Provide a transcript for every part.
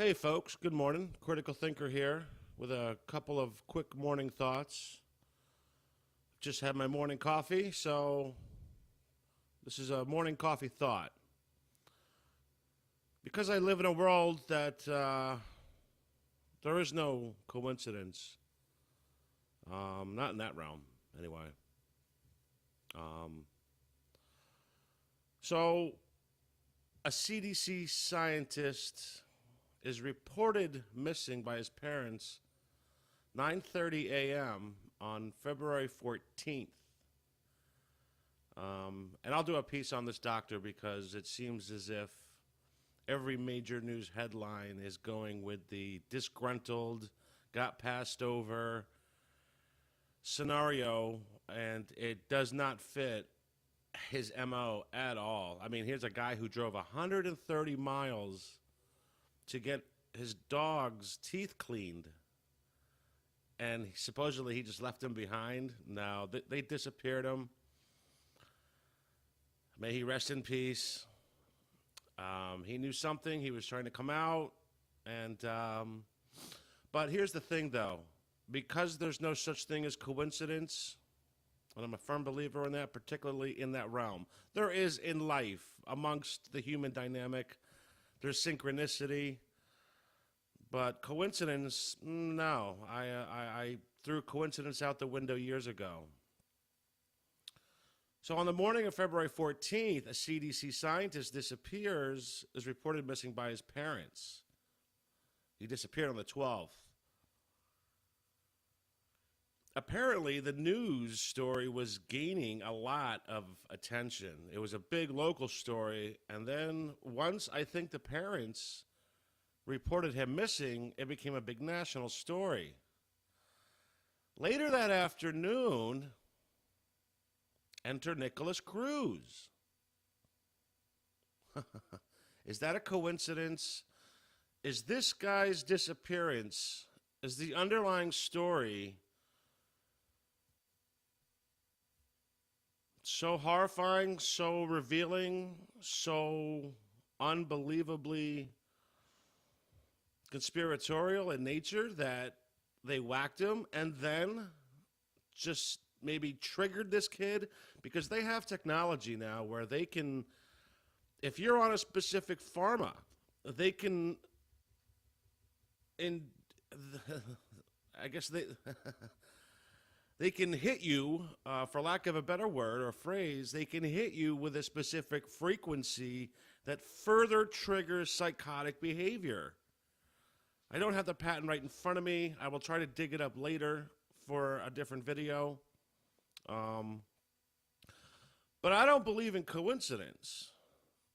Hey, folks, good morning. Critical Thinker here with a couple of quick morning thoughts. Just had my morning coffee, so this is a morning coffee thought. Because I live in a world that there is no coincidence, not in that realm, anyway. Um, so, a CDC scientist is reported missing by his parents 9:30 a.m. on February 14th. And I'll do a piece on this doctor because it seems as if every major news headline is going with the disgruntled, got passed over scenario, and it does not fit his MO at all. I mean, here's a guy who drove 130 miles to get his dog's teeth cleaned, and supposedly he just left him behind. No, they disappeared him. May he rest in peace. He knew something. He was trying to come out, and but here's the thing, though. Because there's no such thing as coincidence, and I'm a firm believer in that, particularly in that realm. There is in life, amongst the human dynamic, there's synchronicity, but coincidence, no. I threw coincidence out the window years ago. So on the morning of February 14th, a CDC scientist is reported missing by his parents. He disappeared on the 12th. Apparently, the news story was gaining a lot of attention. It was a big local story, and then once I think the parents reported him missing, it became a big national story. Later that afternoon, enter Nicholas Cruz. Is that a coincidence? Is this guy's disappearance, is the underlying story so horrifying, so revealing, so unbelievably conspiratorial in nature that they whacked him and then just maybe triggered this kid? Because they have technology now where they can, if you're on a specific pharma, they can, I guess they can hit you, for lack of a better word or phrase, they can hit you with a specific frequency that further triggers psychotic behavior. I don't have the patent right in front of me. I will try to dig it up later for a different video. But I don't believe in coincidence.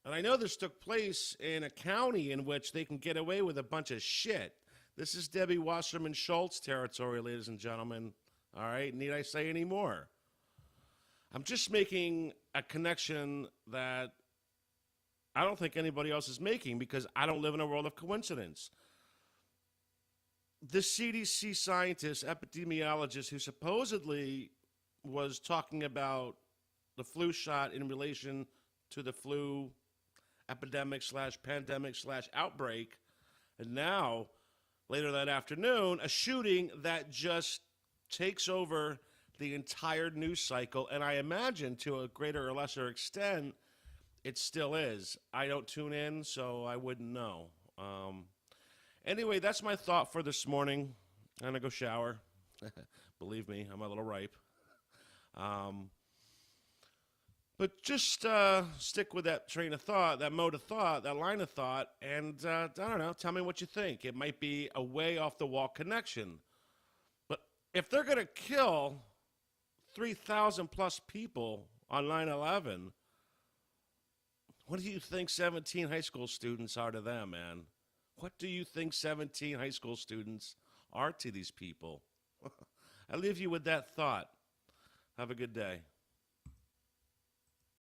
And I know this took place in a county in which they can get away with a bunch of shit. This is Debbie Wasserman Schultz territory, ladies and gentlemen. All right, need I say any more? I'm just making a connection that I don't think anybody else is making because I don't live in a world of coincidence. The CDC scientist, epidemiologist, who supposedly was talking about the flu shot in relation to the flu epidemic / pandemic / outbreak, and now, later that afternoon, a shooting that just takes over the entire news cycle, and I imagine to a greater or lesser extent, it still is. I don't tune in, so I wouldn't know. Anyway, that's my thought for this morning. I'm gonna go shower. Believe me, I'm a little ripe. But just stick with that train of thought, that mode of thought, that line of thought, and I don't know, tell me what you think. It might be a way off the wall connection. But if they're going to kill 3,000 plus people on 9/11, what do you think 17 high school students are to them, man? What do you think 17 high school students are to these people? I leave you with that thought. Have a good day.